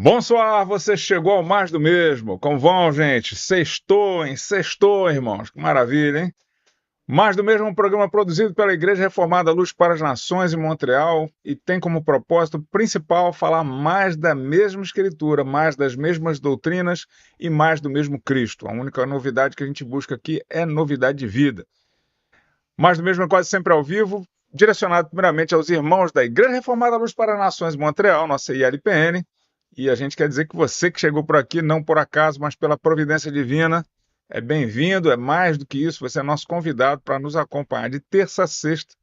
Bonsoir, você chegou ao mais do mesmo. Como vão, gente? Sextou, hein? Sextou, irmãos. Que maravilha, hein? Mais do mesmo é um programa produzido pela Igreja Reformada Luz para as Nações em Montreal e tem como propósito principal falar mais da mesma Escritura, mais das mesmas doutrinas e mais do mesmo Cristo. A única novidade que a gente busca aqui é novidade de vida. Mais do mesmo é quase sempre ao vivo, direcionado primeiramente aos irmãos da Igreja Reformada Luz para as Nações em Montreal, nossa ILPN. E a gente quer dizer que você que chegou por aqui, não por acaso, mas pela providência divina, é bem-vindo, é mais do que isso, você é nosso convidado para nos acompanhar de terça a sexta,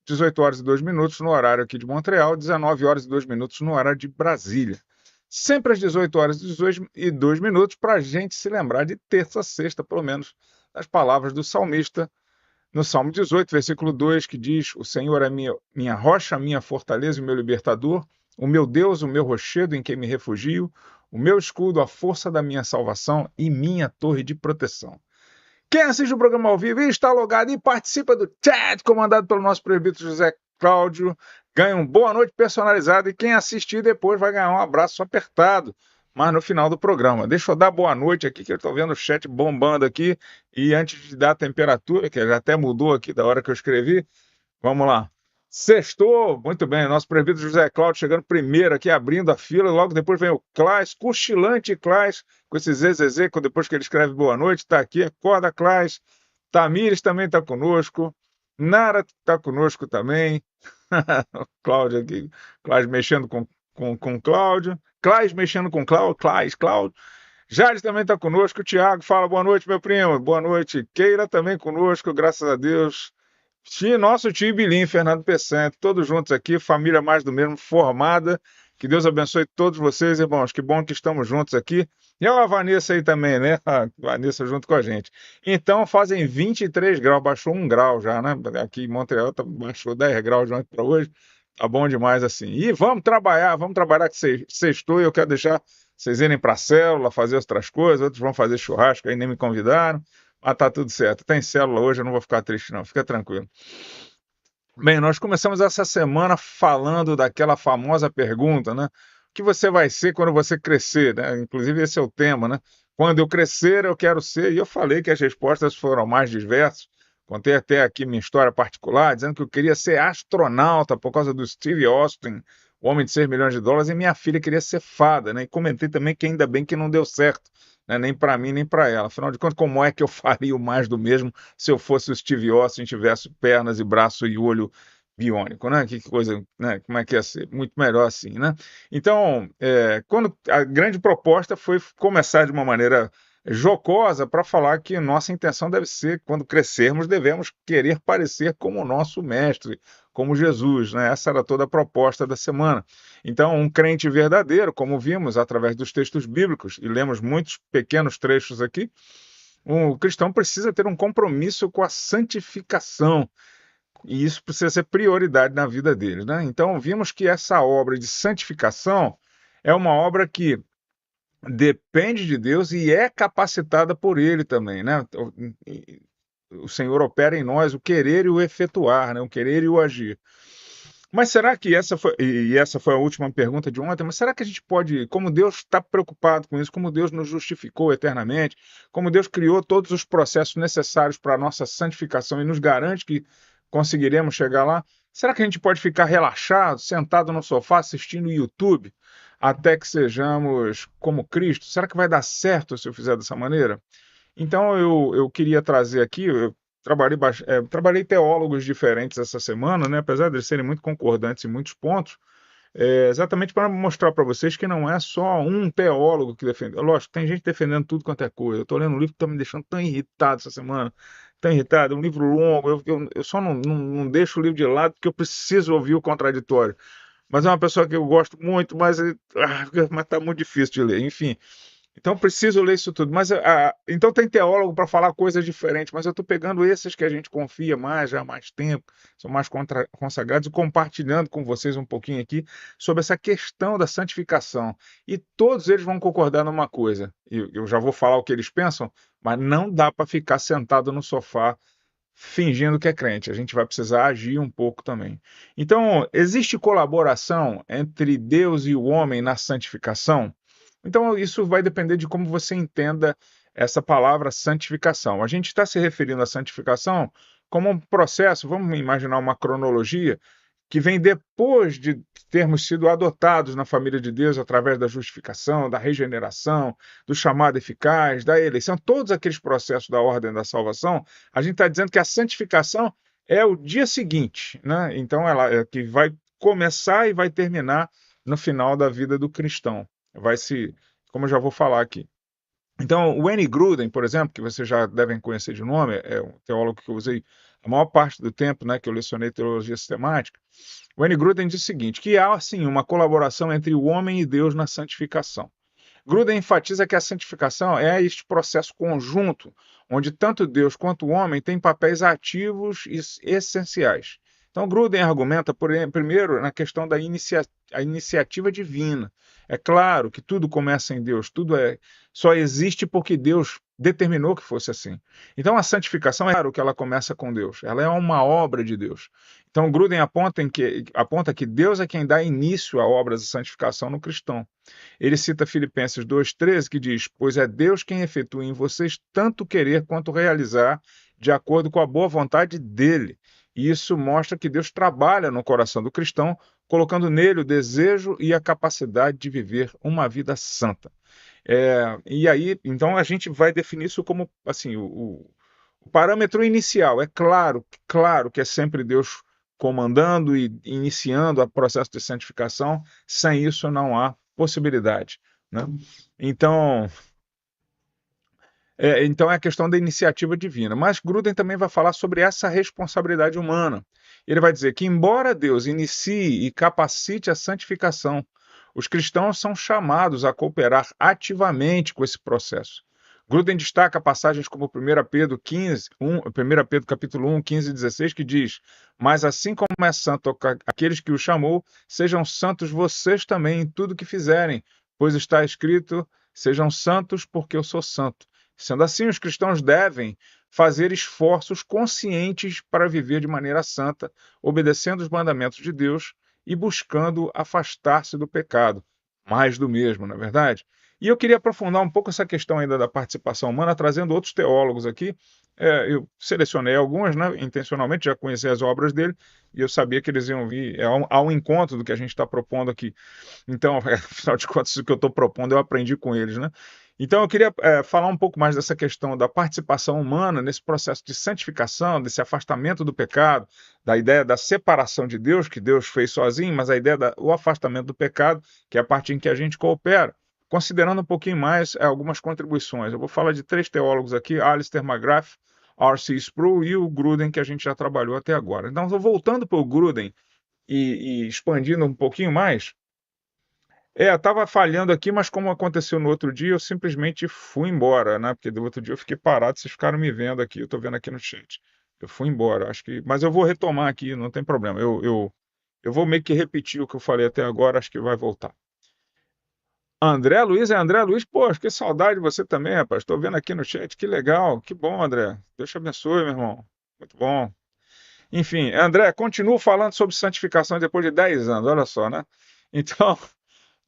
18 horas e 2 minutos no horário aqui de Montreal, 19 horas e 2 minutos no horário de Brasília. Sempre às 18 horas e 2 minutos para a gente se lembrar de terça a sexta, pelo menos, das palavras do salmista, no Salmo 18, versículo 2, que diz: O Senhor é minha rocha, minha fortaleza e meu libertador, o meu Deus, o meu rochedo em quem me refugio, o meu escudo, a força da minha salvação e minha torre de proteção. Quem assiste o programa ao vivo e está logado e participa do chat comandado pelo nosso presbítero José Cláudio, ganha um boa noite personalizado, e quem assistir depois vai ganhar um abraço apertado, mas no final do programa. Deixa eu dar boa noite aqui, que eu estou vendo o chat bombando aqui, e antes de dar a temperatura, que já até mudou aqui da hora que eu escrevi, vamos lá. Sextou, muito bem, nosso presbítero José Cláudio chegando primeiro aqui, abrindo a fila, logo depois vem o Claes, cochilante Claes, com esse ZZZ, depois que ele escreve boa noite, está aqui, acorda Claes, Tamires também está conosco, Nara está conosco também, o Cláudio aqui, Claes mexendo com Cláudio, Claes mexendo com Cláudio, Cláudio, Jales também está conosco, o Thiago fala boa noite, meu primo, boa noite, Keira também conosco, graças a Deus. Nosso tio Bilim, Fernando Pessento, todos juntos aqui, família mais do mesmo, formada. Que Deus abençoe todos vocês, irmãos. Que bom que estamos juntos aqui. E a Vanessa aí também, né? A Vanessa junto com a gente. Então, fazem 23 graus, baixou 1 grau já, né? Aqui em Montreal baixou 10 graus de ontem para hoje. Tá bom demais assim. E vamos trabalhar que sextou e eu quero deixar vocês irem para a célula, fazer outras coisas. Outros vão fazer churrasco aí, nem me convidaram. Mas tá tudo certo. Tem célula hoje, eu não vou ficar triste, não. Fica tranquilo. Bem, nós começamos essa semana falando daquela famosa pergunta, né? O que você vai ser quando você crescer, né? Inclusive, esse é o tema, né? Quando eu crescer, eu quero ser. E eu falei que as respostas foram mais diversas. Contei até aqui minha história particular, dizendo que eu queria ser astronauta por causa do Steve Austin, o homem de 6 milhões de dólares, e minha filha queria ser fada, né? E comentei também que ainda bem que não deu certo, né? Nem para mim, nem para ela. Afinal de contas, como é que eu faria o mais do mesmo se eu fosse o Steve Austin, tivesse pernas e braço e olho biônico, né? Que coisa, né? Como é que ia ser? Muito melhor assim, né? Então, quando a grande proposta foi começar de uma maneira jocosa para falar que nossa intenção deve ser, quando crescermos, devemos querer parecer como o nosso mestre, como Jesus, né? Essa era toda a proposta da semana. Então, um crente verdadeiro, como vimos através dos textos bíblicos, e lemos muitos pequenos trechos aqui, o cristão precisa ter um compromisso com a santificação, e isso precisa ser prioridade na vida deles, né? Então, vimos que essa obra de santificação é uma obra que depende de Deus e é capacitada por Ele também, né? O Senhor opera em nós o querer e o efetuar, né? O querer e o agir. Mas será que essa foi a última pergunta de ontem, mas será que a gente pode, como Deus está preocupado com isso, como Deus nos justificou eternamente, como Deus criou todos os processos necessários para a nossa santificação e nos garante que conseguiremos chegar lá, será que a gente pode ficar relaxado, sentado no sofá assistindo YouTube até que sejamos como Cristo? Será que vai dar certo se eu fizer dessa maneira? Então eu queria trazer aqui, eu trabalhei teólogos diferentes essa semana, né, apesar de eles serem muito concordantes em muitos pontos, exatamente para mostrar para vocês que não é só um teólogo que defende. Lógico, tem gente defendendo tudo quanto é coisa. Eu estou lendo um livro que está me deixando tão irritado essa semana, tão irritado, é um livro longo, eu só não deixo o livro de lado porque eu preciso ouvir o contraditório. Mas é uma pessoa que eu gosto muito, mas está muito difícil de ler, enfim. Então preciso ler isso tudo. Mas então tem teólogo para falar coisas diferentes, mas eu estou pegando esses que a gente confia mais, já há mais tempo, são mais consagrados, e compartilhando com vocês um pouquinho aqui sobre essa questão da santificação. E todos eles vão concordar numa coisa. Eu já vou falar o que eles pensam, mas não dá para ficar sentado no sofá fingindo que é crente. A gente vai precisar agir um pouco também. Então, existe colaboração entre Deus e o homem na santificação? Então, isso vai depender de como você entenda essa palavra santificação. A gente está se referindo à santificação como um processo, vamos imaginar uma cronologia, que vem depois de termos sido adotados na família de Deus através da justificação, da regeneração, do chamado eficaz, da eleição, todos aqueles processos da ordem da salvação. A gente está dizendo que a santificação é o dia seguinte, né? Então ela é que vai começar e vai terminar no final da vida do cristão. Vai se, como eu já vou falar aqui. Então, o N. Gruden, por exemplo, que vocês já devem conhecer de nome, é um teólogo que eu usei a maior parte do tempo, né, que eu lecionei teologia sistemática. O N. Gruden diz o seguinte, que há, sim, uma colaboração entre o homem e Deus na santificação. Gruden enfatiza que a santificação é este processo conjunto, onde tanto Deus quanto o homem têm papéis ativos e essenciais. Então, Gruden argumenta, primeiro, na questão da iniciativa divina. É claro que tudo começa em Deus, só existe porque Deus determinou que fosse assim. Então, a santificação é claro que ela começa com Deus, ela é uma obra de Deus. Então, Gruden aponta que Deus é quem dá início à obra de santificação no cristão. Ele cita Filipenses 2,13, que diz: Pois é Deus quem efetua em vocês tanto querer quanto realizar, de acordo com a boa vontade dele. E isso mostra que Deus trabalha no coração do cristão, colocando nele o desejo e a capacidade de viver uma vida santa. E aí, então, a gente vai definir isso como assim, o parâmetro inicial. É claro que é sempre Deus comandando e iniciando o processo de santificação. Sem isso não há possibilidade, né? Então, então é a questão da iniciativa divina. Mas Gruden também vai falar sobre essa responsabilidade humana. Ele vai dizer que, embora Deus inicie e capacite a santificação, os cristãos são chamados a cooperar ativamente com esse processo. Gruden destaca passagens como 1 Pedro 1 Pedro capítulo 1, 15 e 16, que diz: Mas assim como é santo aqueles que o chamou, sejam santos vocês também em tudo que fizerem, pois está escrito: Sejam santos porque eu sou santo. Sendo assim, os cristãos devem fazer esforços conscientes para viver de maneira santa, obedecendo os mandamentos de Deus e buscando afastar-se do pecado. Mais do mesmo, não é verdade? E eu queria aprofundar um pouco essa questão ainda da participação humana, trazendo outros teólogos aqui. Eu selecionei alguns, né, intencionalmente, já conheci as obras dele, e eu sabia que eles iam vir ao encontro do que a gente está propondo aqui. Então, afinal de contas, o que eu estou propondo eu aprendi com eles, né? Então, eu queria falar um pouco mais dessa questão da participação humana nesse processo de santificação, desse afastamento do pecado, da ideia da separação de Deus, que Deus fez sozinho, mas a ideia do afastamento do pecado, que é a parte em que a gente coopera, considerando um pouquinho mais algumas contribuições. Eu vou falar de 3 teólogos aqui, Alistair McGrath, R.C. Sproul e o Gruden, que a gente já trabalhou até agora. Então, voltando para o Gruden e expandindo um pouquinho mais, estava falhando aqui, mas como aconteceu no outro dia, eu simplesmente fui embora, né? Porque do outro dia eu fiquei parado, vocês ficaram me vendo aqui, eu estou vendo aqui no chat. Eu fui embora, mas eu vou retomar aqui, não tem problema. Eu vou meio que repetir o que eu falei até agora, acho que vai voltar. André Luiz, André Luiz, pô, que saudade de você também, rapaz. Estou vendo aqui no chat, que legal, que bom, André. Deus te abençoe, meu irmão. Muito bom. Enfim, André, continuo falando sobre santificação depois de 10 anos, olha só, né? Então,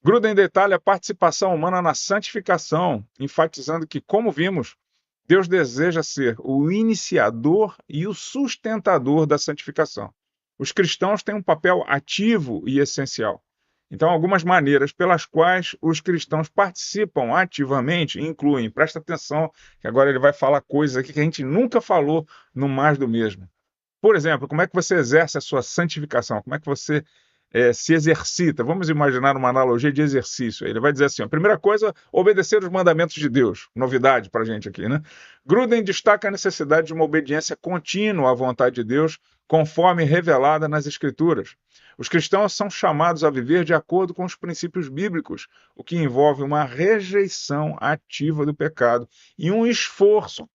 Gruden detalha a participação humana na santificação, enfatizando que, como vimos, Deus deseja ser o iniciador e o sustentador da santificação. Os cristãos têm um papel ativo e essencial. Então, algumas maneiras pelas quais os cristãos participam ativamente incluem, presta atenção, que agora ele vai falar coisas aqui que a gente nunca falou no Mais do Mesmo. Por exemplo, como é que você exerce a sua santificação? Como é que você se exercita? Vamos imaginar uma analogia de exercício. Ele vai dizer assim: a primeira coisa, obedecer os mandamentos de Deus. Novidade para a gente aqui, né? Gruden destaca a necessidade de uma obediência contínua à vontade de Deus, conforme revelada nas Escrituras. Os cristãos são chamados a viver de acordo com os princípios bíblicos, o que envolve uma rejeição ativa do pecado e um esforço,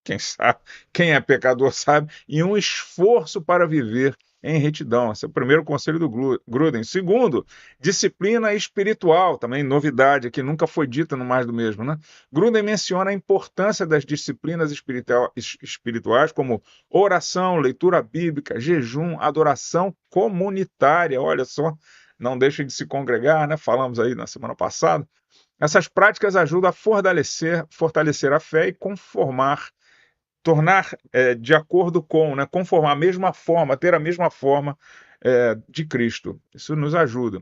quem é pecador sabe, e um esforço para viver em retidão. Esse é o primeiro conselho do Gruden. Segundo, disciplina espiritual, também novidade que nunca foi dita no Mais do Mesmo, né? Gruden menciona a importância das disciplinas espirituais, como oração, leitura bíblica, jejum, adoração comunitária. Olha só, não deixem de se congregar, né? Falamos aí na semana passada. Essas práticas ajudam a fortalecer a fé e tornar de acordo com, né, conformar a mesma forma, ter a mesma forma de Cristo. Isso nos ajuda.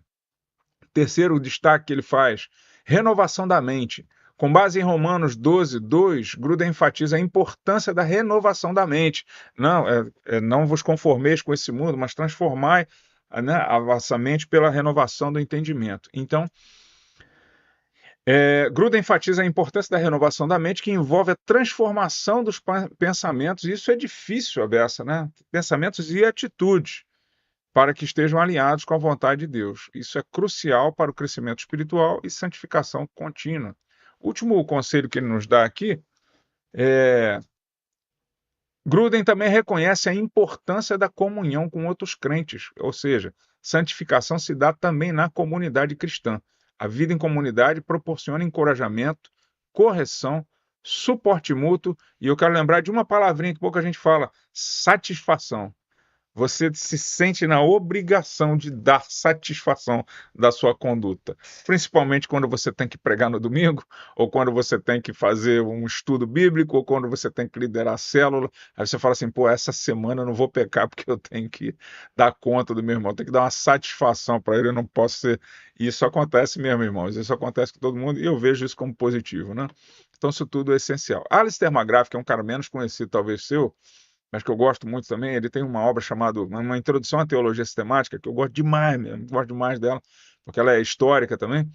Terceiro destaque que ele faz, renovação da mente. Com base em Romanos 12, 2, Gruden enfatiza a importância da renovação da mente. Não vos conformeis com esse mundo, mas transformai, né, a vossa mente pela renovação do entendimento. Então, Gruden enfatiza a importância da renovação da mente, que envolve a transformação dos pensamentos, e isso é difícil, a beça, né? Pensamentos e atitudes, para que estejam alinhados com a vontade de Deus. Isso é crucial para o crescimento espiritual e santificação contínua. O último conselho que ele nos dá aqui é. Gruden também reconhece a importância da comunhão com outros crentes, ou seja, santificação se dá também na comunidade cristã. A vida em comunidade proporciona encorajamento, correção, suporte mútuo, e eu quero lembrar de uma palavrinha que pouca gente fala: satisfação. Você se sente na obrigação de dar satisfação da sua conduta, principalmente quando você tem que pregar no domingo, ou quando você tem que fazer um estudo bíblico, ou quando você tem que liderar a célula. Aí você fala assim: pô, essa semana eu não vou pecar porque eu tenho que dar conta do meu irmão, tenho que dar uma satisfação para ele, eu não posso ser. E isso acontece mesmo, irmãos, isso acontece com todo mundo, e eu vejo isso como positivo, né? Então, isso tudo é essencial. Alistair McGrath, que é um cara menos conhecido, talvez seu, mas que eu gosto muito também, ele tem uma obra chamada Uma Introdução à Teologia Sistemática, que eu gosto demais mesmo, gosto demais dela, porque ela é histórica também,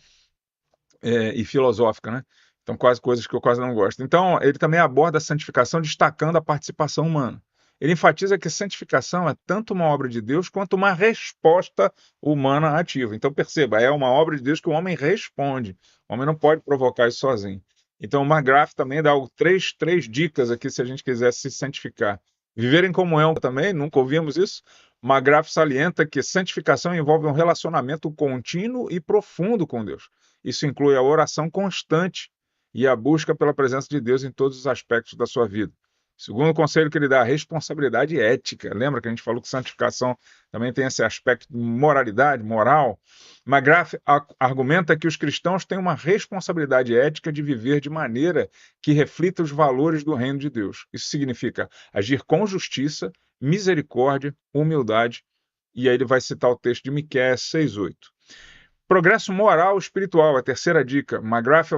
e filosófica, né? Então, quase coisas que eu quase não gosto. Então, ele também aborda a santificação destacando a participação humana. Ele enfatiza que a santificação é tanto uma obra de Deus quanto uma resposta humana ativa. Então, perceba, é uma obra de Deus que o homem responde. O homem não pode provocar isso sozinho. Então, o McGrath também dá três dicas aqui se a gente quiser se santificar. Viver em comunhão também, nunca ouvimos isso. McGrath salienta que santificação envolve um relacionamento contínuo e profundo com Deus. Isso inclui a oração constante e a busca pela presença de Deus em todos os aspectos da sua vida. Segundo conselho que ele dá, a responsabilidade ética. Lembra que a gente falou que santificação também tem esse aspecto de moralidade, moral? McGrath argumenta que os cristãos têm uma responsabilidade ética de viver de maneira que reflita os valores do reino de Deus. Isso significa agir com justiça, misericórdia, humildade. E aí ele vai citar o texto de Miqueias 6:8. Progresso moral e espiritual, a terceira dica. McGrath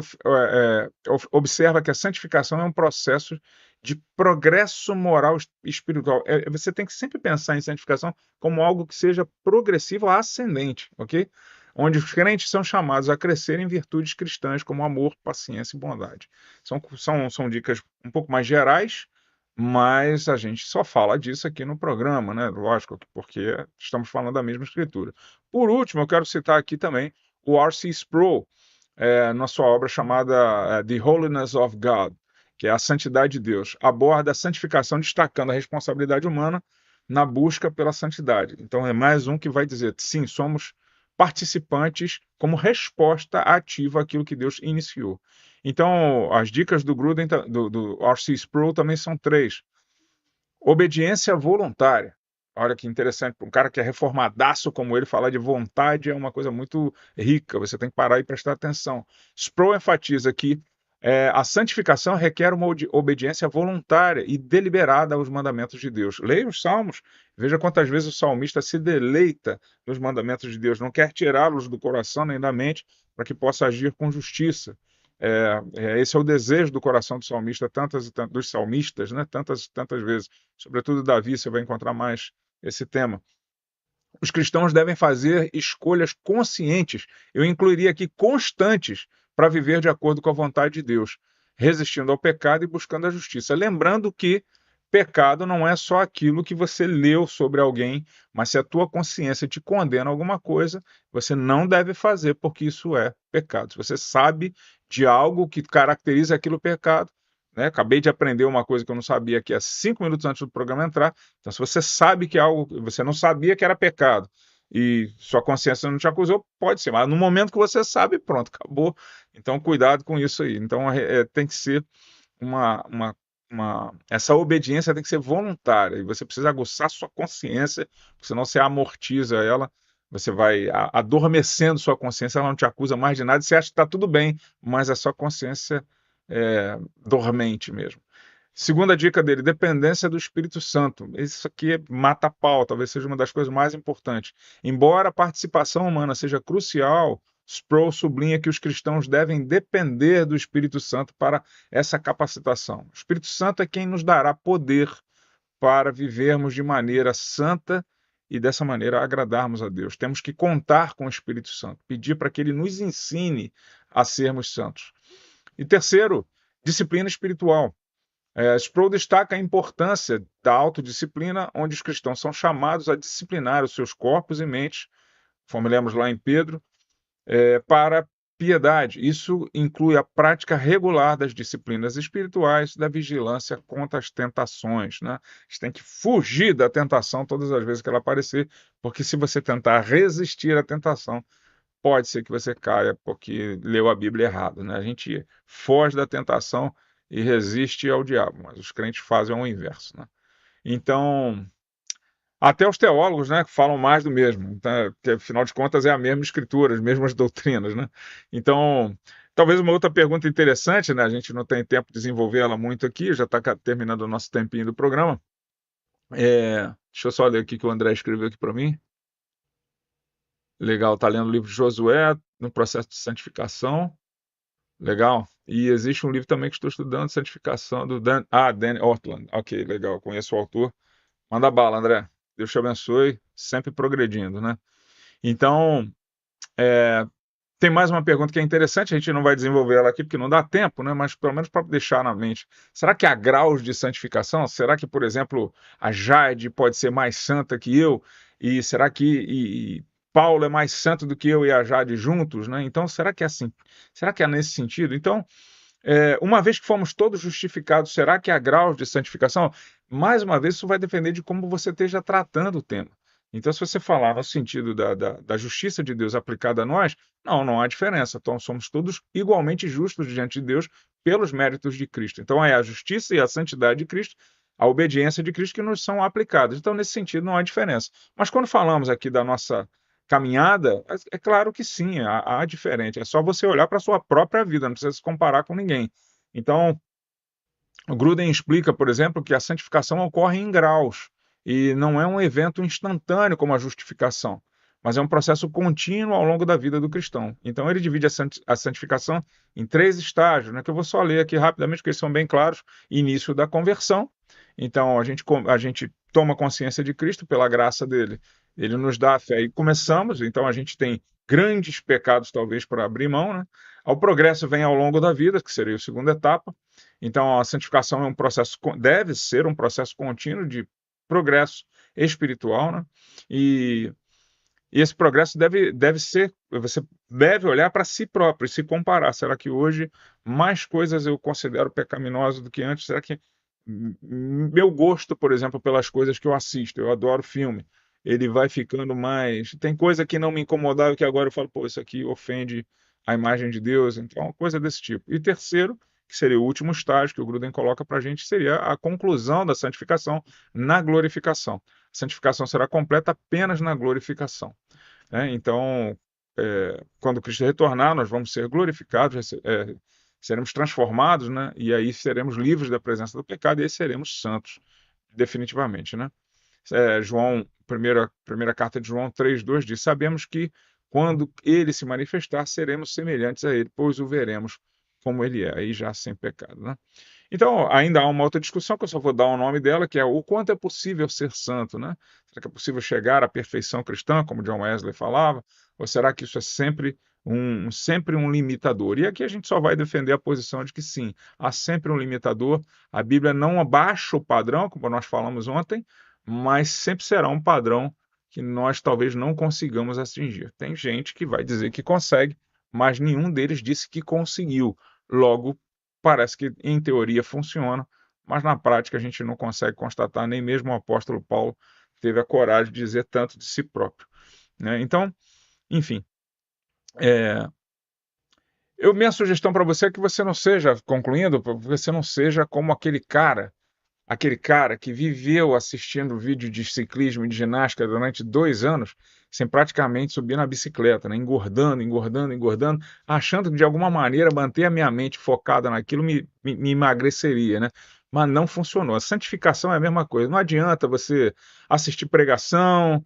observa que a santificação é um processo de progresso moral e espiritual. Você tem que sempre pensar em santificação como algo que seja progressivo, ascendente, ok? Onde os crentes são chamados a crescer em virtudes cristãs como amor, paciência e bondade. São dicas um pouco mais gerais, mas a gente só fala disso aqui no programa, né? Lógico, porque estamos falando da mesma escritura. Por último, eu quero citar aqui também o R.C. Sproul, na sua obra chamada The Holiness of God, que é a santidade de Deus. Aborda a santificação destacando a responsabilidade humana na busca pela santidade. Então é mais um que vai dizer, sim, somos participantes como resposta ativa àquilo que Deus iniciou. Então, as dicas do Gruden, do R.C. Sproul também são três. Obediência voluntária. Olha que interessante, um cara que é reformadaço como ele, falar de vontade é uma coisa muito rica, você tem que parar e prestar atenção. Sproul enfatiza que a santificação requer uma obediência voluntária e deliberada aos mandamentos de Deus. Leia os Salmos, veja quantas vezes o salmista se deleita nos mandamentos de Deus, não quer tirá-los do coração nem da mente para que possa agir com justiça. Esse é o desejo do coração do salmista, dos salmistas, né? Tantas vezes. Sobretudo Davi, você vai encontrar mais esse tema. Os cristãos devem fazer escolhas conscientes, eu incluiria aqui constantes, para viver de acordo com a vontade de Deus, resistindo ao pecado e buscando a justiça. Lembrando que pecado não é só aquilo que você leu sobre alguém, mas se a tua consciência te condena a alguma coisa, você não deve fazer porque isso é pecado. Se você sabe de algo que caracteriza aquilo pecado, né? Acabei de aprender uma coisa que eu não sabia aqui há 5 minutos antes do programa entrar. Então, se você sabe que algo você não sabia que era pecado e sua consciência não te acusou, pode ser. Mas no momento que você sabe, pronto, acabou. Então, cuidado com isso aí. Então, tem que ser essa obediência tem que ser voluntária e você precisa aguçar sua consciência, senão você amortiza ela Você vai adormecendo sua consciência, ela não te acusa mais de nada, você acha que está tudo bem, mas a sua consciência é dormente mesmo. Segunda dica dele, dependência do Espírito Santo. Isso aqui mata a pau, talvez seja uma das coisas mais importantes. Embora a participação humana seja crucial, Sproul sublinha que os cristãos devem depender do Espírito Santo para essa capacitação. O Espírito Santo é quem nos dará poder para vivermos de maneira santa e dessa maneira agradarmos a Deus. Temos que contar com o Espírito Santo, pedir para que ele nos ensine a sermos santos. E terceiro, disciplina espiritual. Sproul destaca a importância da autodisciplina, onde os cristãos são chamados a disciplinar os seus corpos e mentes, como lemos lá em Pedro, para piedade. Isso inclui a prática regular das disciplinas espirituais, da vigilância contra as tentações. Né? A gente tem que fugir da tentação todas as vezes que ela aparecer, porque se você tentar resistir à tentação, pode ser que você caia porque leu a Bíblia errado. Né? A gente foge da tentação e resiste ao diabo, mas os crentes fazem o inverso. Né? Então, até os teólogos, né, falam mais do mesmo, então, porque afinal de contas é a mesma escritura, as mesmas doutrinas. Né? Então, talvez uma outra pergunta interessante, né, a gente não tem tempo de desenvolver ela muito aqui, já está terminando o nosso tempinho do programa. Deixa eu só ler aqui que o André escreveu aqui para mim. Legal, está lendo o livro de Josué, no processo de santificação. Legal. E existe um livro também que estou estudando, Santificação, do Dan Ortlund. Ok, legal, conheço o autor. Manda bala, André. Deus te abençoe, sempre progredindo, né? Então, tem mais uma pergunta que é interessante, a gente não vai desenvolver ela aqui porque não dá tempo, né? Mas pelo menos para deixar na mente. Será que há graus de santificação? Será que, por exemplo, a Jade pode ser mais santa que eu? E será que Paulo é mais santo do que eu e a Jade juntos, né? Então, será que é assim? Será que é nesse sentido? Então, uma vez que fomos todos justificados, será que há graus de santificação? Mais uma vez, isso vai depender de como você esteja tratando o tema. Então, se você falar no sentido da justiça de Deus aplicada a nós, não há diferença. Então, somos todos igualmente justos diante de Deus pelos méritos de Cristo. Então, é a justiça e a santidade de Cristo, a obediência de Cristo que nos são aplicadas. Então, nesse sentido, não há diferença. Mas quando falamos aqui da nossa caminhada, é claro que sim, há diferente. É só você olhar para a sua própria vida, não precisa se comparar com ninguém. Então, o Gruden explica, por exemplo, que a santificação ocorre em graus e não é um evento instantâneo como a justificação, mas é um processo contínuo ao longo da vida do cristão. Então, ele divide a santificação em 3 estágios, né, que eu vou só ler aqui rapidamente, porque eles são bem claros. Início da conversão. Então, a gente toma consciência de Cristo pela graça dele. Ele nos dá a fé e começamos, então a gente tem grandes pecados talvez para abrir mão, né? O progresso vem ao longo da vida, que seria a segunda etapa. Então a santificação é um processo, deve ser um processo contínuo de progresso espiritual, né? E esse progresso deve ser, você deve olhar para si próprio e se comparar. Será que hoje mais coisas eu considero pecaminosas do que antes? Será que meu gosto, por exemplo, pelas coisas que eu assisto, eu adoro filme, ele vai ficando mais. Tem coisa que não me incomodava que agora eu falo, pô, isso aqui ofende a imagem de Deus, então, coisa desse tipo. E terceiro, que seria o último estágio que o Gruden coloca para a gente, seria a conclusão da santificação na glorificação. A santificação será completa apenas na glorificação. Então, quando Cristo retornar, nós vamos ser glorificados, seremos transformados, né? E aí seremos livres da presença do pecado e aí seremos santos, definitivamente, né? Primeira carta de João 3,2 diz: sabemos que quando ele se manifestar, seremos semelhantes a ele, pois o veremos como ele é, aí já sem pecado, né? Então, ainda há uma outra discussão, que eu só vou dar o nome dela, que é o quanto é possível ser santo, né? Será que é possível chegar à perfeição cristã, como John Wesley falava? Ou será que isso é sempre um limitador? E aqui a gente só vai defender a posição de que sim, há sempre um limitador. A Bíblia não abaixa o padrão, como nós falamos ontem, mas sempre será um padrão que nós talvez não consigamos atingir. Tem gente que vai dizer que consegue, mas nenhum deles disse que conseguiu. Logo, parece que em teoria funciona, mas na prática a gente não consegue constatar, nem mesmo o apóstolo Paulo teve a coragem de dizer tanto de si próprio, né? Então, enfim, minha sugestão para você é que você não seja, concluindo, você não seja como aquele cara, aquele cara que viveu assistindo vídeo de ciclismo e de ginástica durante 2 anos, sem praticamente subir na bicicleta, né? Engordando, engordando, engordando, achando que de alguma maneira manter a minha mente focada naquilo me emagreceria, né? Mas não funcionou. A santificação é a mesma coisa. Não adianta você assistir pregação,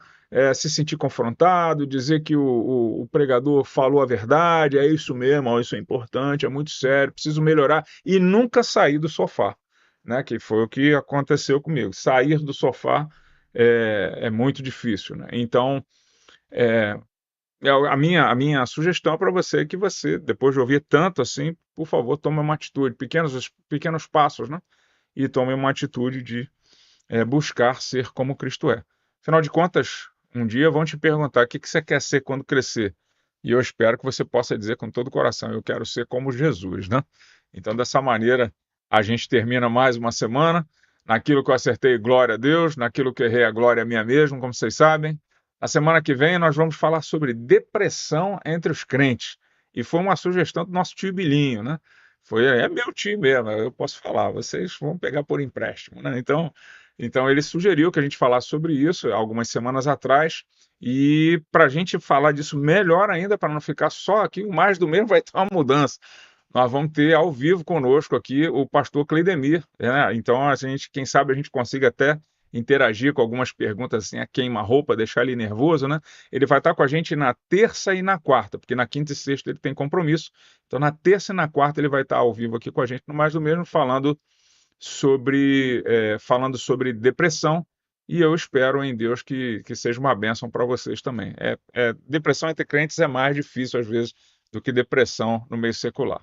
se sentir confrontado, dizer que o pregador falou a verdade, é isso mesmo, ó, isso é importante, é muito sério, preciso melhorar, e nunca sair do sofá, né? Que foi o que aconteceu comigo. Sair do sofá é muito difícil, né? Então, é, a minha sugestão para você é que você, depois de ouvir tanto assim, por favor, tome uma atitude, pequenos passos, né? E tome uma atitude de buscar ser como Cristo é. Afinal de contas, um dia vão te perguntar o que você quer ser quando crescer. E eu espero que você possa dizer com todo o coração, eu quero ser como Jesus, né? Então, dessa maneira, a gente termina mais uma semana. Naquilo que eu acertei, glória a Deus. Naquilo que errei, a glória é minha mesmo, como vocês sabem. Na semana que vem, nós vamos falar sobre depressão entre os crentes. E foi uma sugestão do nosso tio Bilinho, né? É meu tio mesmo, eu posso falar. Vocês vão pegar por empréstimo, né? Então ele sugeriu que a gente falasse sobre isso algumas semanas atrás. E para a gente falar disso melhor ainda, para não ficar só aqui, o mais do mesmo vai ter uma mudança. Nós vamos ter ao vivo conosco aqui o pastor Cleidemir, né? Então quem sabe a gente consiga até interagir com algumas perguntas assim, a queima-roupa, deixar ele nervoso, né? Ele vai estar com a gente na terça e na quarta, porque na quinta e sexta ele tem compromisso. Então na terça e na quarta ele vai estar ao vivo aqui com a gente, no mais do mesmo, falando sobre depressão, e eu espero em Deus que seja uma bênção para vocês também. Depressão entre crentes é mais difícil, às vezes, do que depressão no meio secular.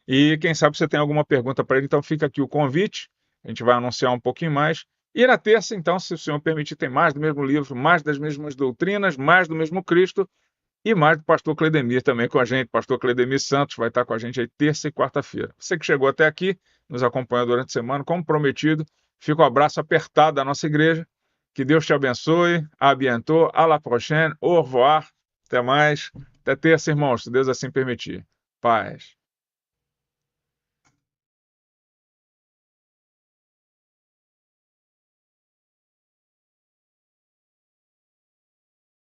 E quem sabe você tem alguma pergunta para ele, então fica aqui o convite, a gente vai anunciar um pouquinho mais. E na terça, então, se o Senhor permitir, tem mais do mesmo livro, mais das mesmas doutrinas, mais do mesmo Cristo, e mais do pastor Cleidemir também com a gente. Pastor Cleidemir Santos vai estar com a gente aí terça e quarta-feira. Você que chegou até aqui, nos acompanhou durante a semana, como prometido, fica o abraço apertado da nossa igreja. Que Deus te abençoe. A bientôt. À la prochaine. Au revoir. Até mais. Até terça, irmãos, se Deus assim permitir. Paz.